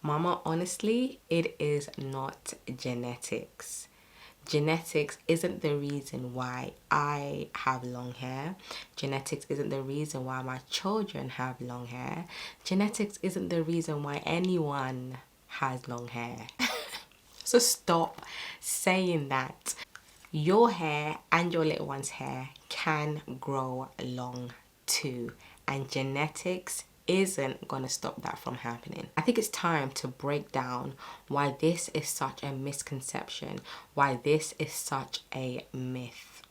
Mama, honestly, it is not genetics. Genetics isn't the reason why I have long hair. Genetics isn't the reason why my children have long hair. Genetics isn't the reason why anyone has long hair. So stop saying that. Your hair and your little one's hair can grow long too, and genetics isn't gonna stop that from happening. I think it's time to break down why this is such a misconception, why this is such a myth.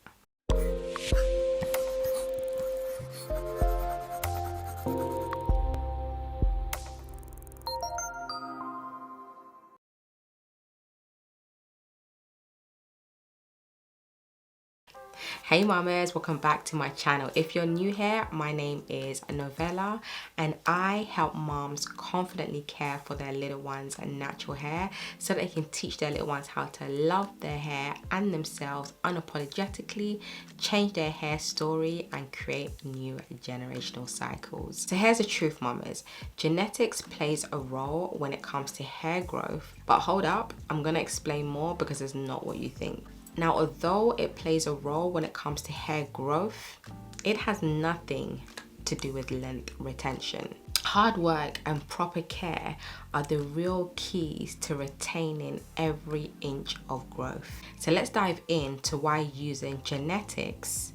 Hey mamas, welcome back to my channel. If you're new here, my name is Novella and I help moms confidently care for their little ones' natural hair so they can teach their little ones how to love their hair and themselves unapologetically, change their hair story and create new generational cycles. So here's the truth, mamas. Genetics plays a role when it comes to hair growth, but hold up, I'm gonna explain more because it's not what you think. Now, although it plays a role when it comes to hair growth, it has nothing to do with length retention. Hard work and proper care are the real keys to retaining every inch of growth. So let's dive into why using genetics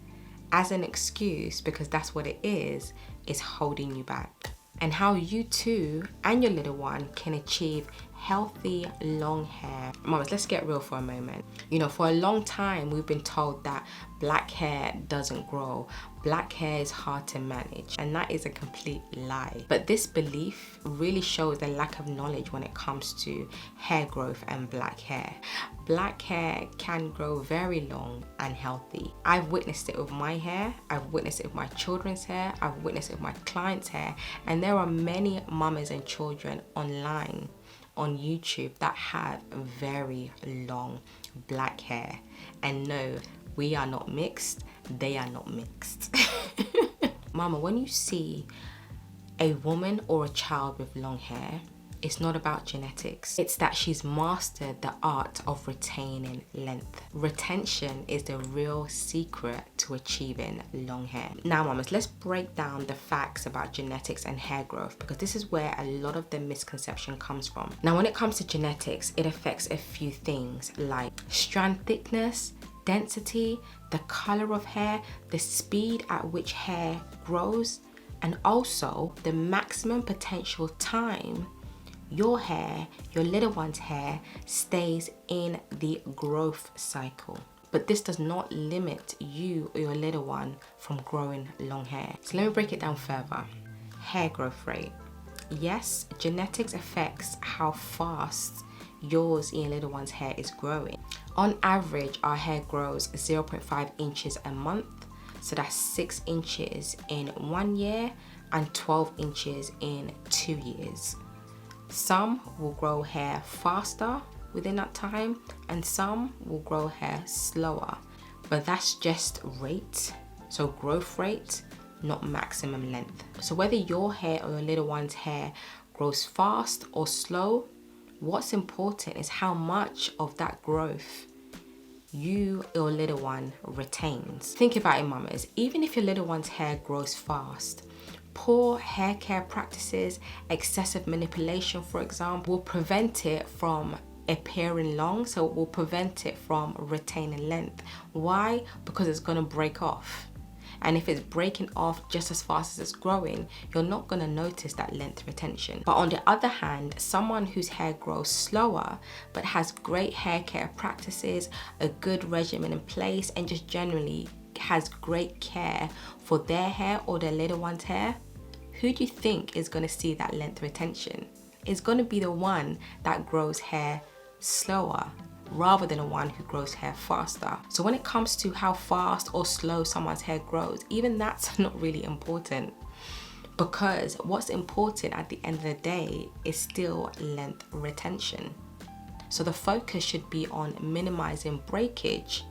as an excuse, because that's what it is holding you back. And how you too and your little one can achieve healthy long hair. Mamas, let's get real for a moment. You know, for a long time we've been told that black hair doesn't grow, black hair is hard to manage, and that is a complete lie. But this belief really shows the lack of knowledge when it comes to hair growth and black hair. Black hair can grow very long and healthy. I've witnessed it with my hair, I've witnessed it with my children's hair, I've witnessed it with my clients' hair, and there are many mamas and children online on YouTube that have very long black hair. And no, we are not mixed, they are not mixed. Mama, when you see a woman or a child with long hair, it's not about genetics. It's that she's mastered the art of retaining length. Retention is the real secret to achieving long hair. Now mamas, let's break down the facts about genetics and hair growth, because this is where a lot of the misconception comes from. Now when it comes to genetics, it affects a few things like strand thickness, density, the color of hair, the speed at which hair grows, and also the maximum potential time your hair, your little one's hair, stays in the growth cycle. But this does not limit you or your little one from growing long hair. So let me break it down further. Hair growth rate. Yes, genetics affects how fast yours and your little one's hair is growing. On average, our hair grows 0.5 inches a month. So that's 6 inches in 1 year and 12 inches in 2 years. Some will grow hair faster within that time and some will grow hair slower, but that's just rate, so growth rate, not maximum length. So whether your hair or your little one's hair grows fast or slow, what's important is how much of that growth you or little one retains. Think about it, mamas. Even if your little one's hair grows fast, poor hair care practices, excessive manipulation, for example, will prevent it from appearing long, so it will prevent it from retaining length. Why? Because it's gonna break off. And if it's breaking off just as fast as it's growing, you're not gonna notice that length retention. But on the other hand, someone whose hair grows slower, but has great hair care practices, a good regimen in place, and just generally has great care for their hair or their little one's hair, who do you think is gonna see that length retention? It's gonna be the one that grows hair slower rather than the one who grows hair faster. So when it comes to how fast or slow someone's hair grows, even that's not really important, because what's important at the end of the day is still length retention. So the focus should be on minimizing breakage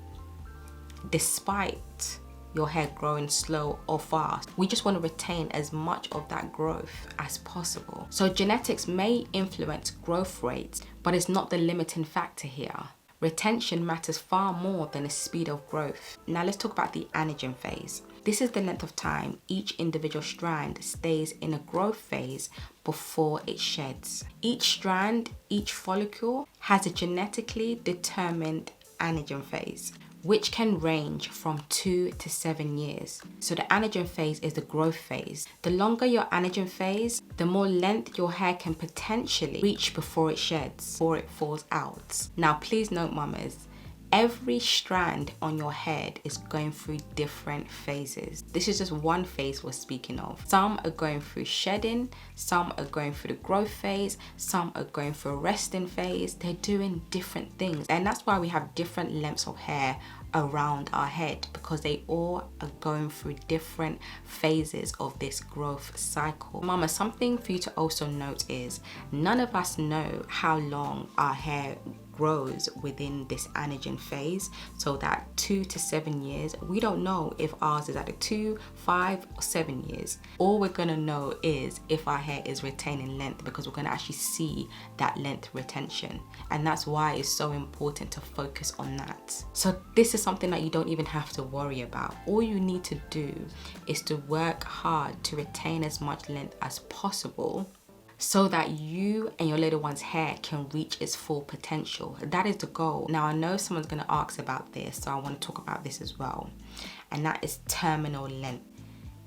despite your hair growing slow or fast. We just want to retain as much of that growth as possible. So genetics may influence growth rates, but it's not the limiting factor here. Retention matters far more than the speed of growth. Now let's talk about the anagen phase. This is the length of time each individual strand stays in a growth phase before it sheds. Each strand, each follicle has a genetically determined anagen phase, which can range from 2 to 7 years. So the anagen phase is the growth phase. The longer your anagen phase, the more length your hair can potentially reach before it sheds or it falls out. Now please note, mamas, every strand on your head is going through different phases. This is just one phase we're speaking of. Some are going through shedding, some are going through the growth phase, some are going through a resting phase. They're doing different things. And that's why we have different lengths of hair around our head, because they all are going through different phases of this growth cycle. Mama, something for you to also note is none of us know how long our hair grows within this anagen phase. So that 2 to 7 years, we don't know if ours is at a 2, 5 or 7 years. All we're gonna know is if our hair is retaining length, because we're gonna actually see that length retention. And that's why it's so important to focus on that. So this is something that you don't even have to worry about. All you need to do is to work hard to retain as much length as possible, so that you and your little one's hair can reach its full potential. That is the goal. Now I know someone's gonna ask about this, so I wanna talk about this as well. And that is terminal length.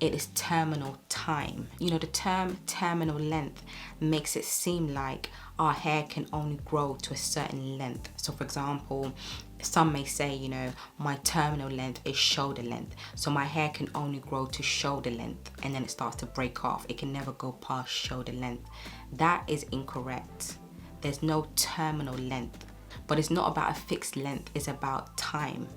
It is terminal time. You know, the term terminal length makes it seem like our hair can only grow to a certain length. So for example, some may say, you know, my terminal length is shoulder length. So my hair can only grow to shoulder length and then it starts to break off. It can never go past shoulder length. That is incorrect. There's no terminal length, but it's not about a fixed length, it's about time.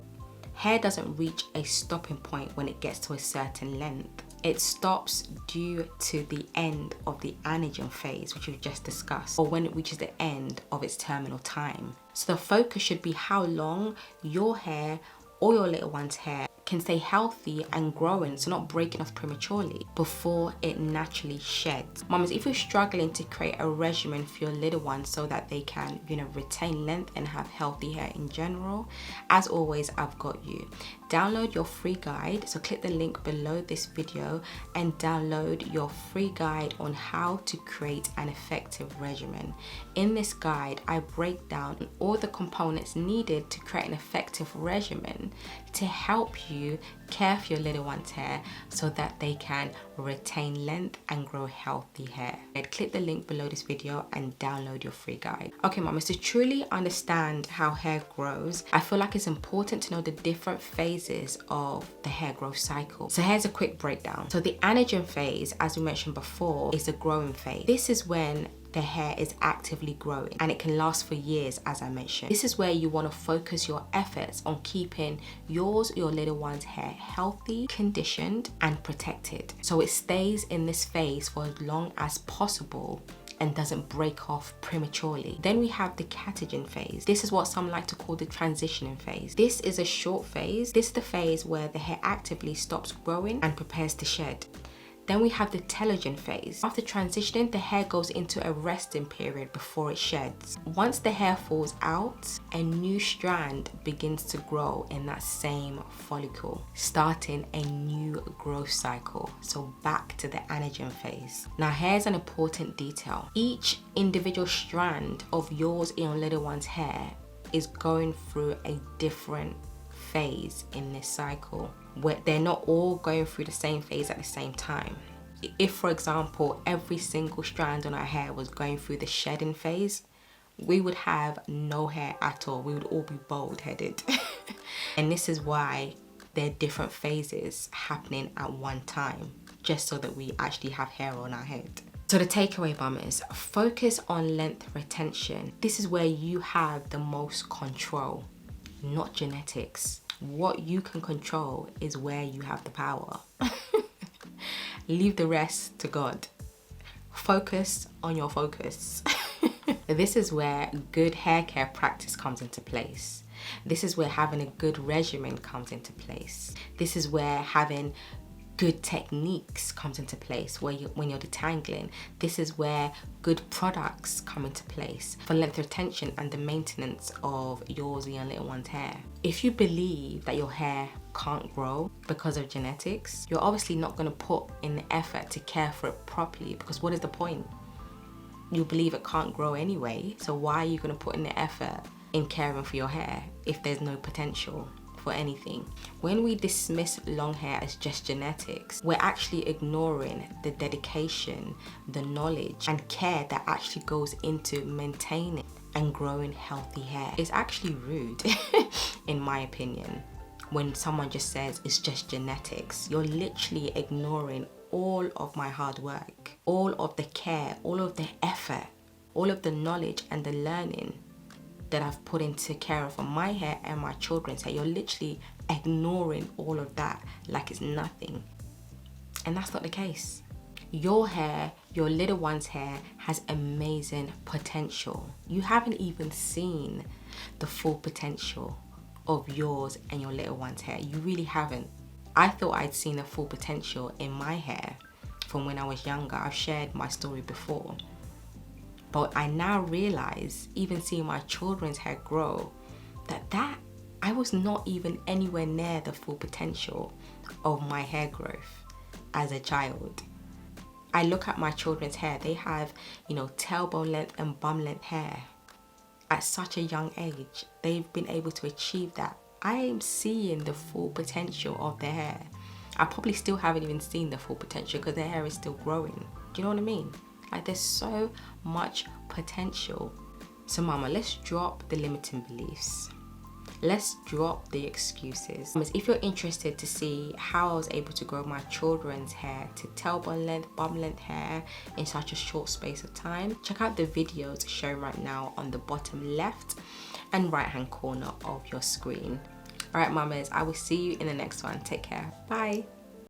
Hair doesn't reach a stopping point when it gets to a certain length. It stops due to the end of the anagen phase, which we've just discussed, or when it reaches the end of its terminal time. So the focus should be how long your hair or your little one's hair can stay healthy and growing, so not breaking off prematurely, before it naturally sheds. Mamas, if you're struggling to create a regimen for your little one so that they can, you know, retain length and have healthy hair in general, as always, I've got you. Download your free guide. So click the link below this video and download your free guide on how to create an effective regimen. In this guide, I break down all the components needed to create an effective regimen to help you care for your little one's hair so that they can retain length and grow healthy hair. Click the link below this video and download your free guide. Okay, mamas, to truly understand how hair grows, I feel like it's important to know the different phases of the hair growth cycle. So here's a quick breakdown. So the anagen phase, as we mentioned before, is the growing phase. This is when the hair is actively growing and it can last for years, as I mentioned. This is where you want to focus your efforts on keeping your little one's hair healthy, conditioned and protected, so it stays in this phase for as long as possible and doesn't break off prematurely. Then we have the catagen phase. This is what some like to call the transitioning phase. This is a short phase. This is the phase where the hair actively stops growing and prepares to shed. Then we have the telogen phase. After transitioning, the hair goes into a resting period before it sheds. Once the hair falls out, a new strand begins to grow in that same follicle, starting a new growth cycle. So back to the anagen phase. Now here's an important detail. Each individual strand of yours in your little one's hair is going through a different phase in this cycle, where they're not all going through the same phase at the same time. If, for example, every single strand on our hair was going through the shedding phase, we would have no hair at all. We would all be bald-headed. And this is why there are different phases happening at one time, just so that we actually have hair on our head. So the takeaway, mamas, focus on length retention. This is where you have the most control, not genetics. What you can control is where you have the power. Leave the rest to God. Focus on your focus. This is where good hair care practice comes into place. This is where having a good regimen comes into place. This is where having good techniques comes into place when you're detangling. This is where good products come into place for length retention and the maintenance of yours and your little one's hair. If you believe that your hair can't grow because of genetics, you're obviously not going to put in the effort to care for it properly, because what is the point? You believe it can't grow anyway, so why are you going to put in the effort in caring for your hair if there's no potential for anything? When we dismiss long hair as just genetics, we're actually ignoring the dedication, the knowledge and care that actually goes into maintaining and growing healthy hair. It's actually rude, in my opinion, when someone just says it's just genetics. You're literally ignoring all of my hard work, all of the care, all of the effort, all of the knowledge and the learning that I've put into caring for my hair and my children's hair. You're literally ignoring all of that like it's nothing. And that's not the case. Your hair, your little one's hair, has amazing potential. You haven't even seen the full potential of yours and your little one's hair. You really haven't. I thought I'd seen the full potential in my hair from when I was younger. I've shared my story before. But I now realize, even seeing my children's hair grow, that I was not even anywhere near the full potential of my hair growth as a child. I look at my children's hair, they have, tailbone length and bum length hair. At such a young age, they've been able to achieve that. I am seeing the full potential of their hair. I probably still haven't even seen the full potential because their hair is still growing. Do you know what I mean? Like, there's so much potential. So mama, let's drop the limiting beliefs. Let's drop the excuses. If you're interested to see how I was able to grow my children's hair to tailbone length, bum length hair in such a short space of time, check out the videos shown right now on the bottom left and right hand corner of your screen. All right, mamas, I will see you in the next one. Take care. Bye.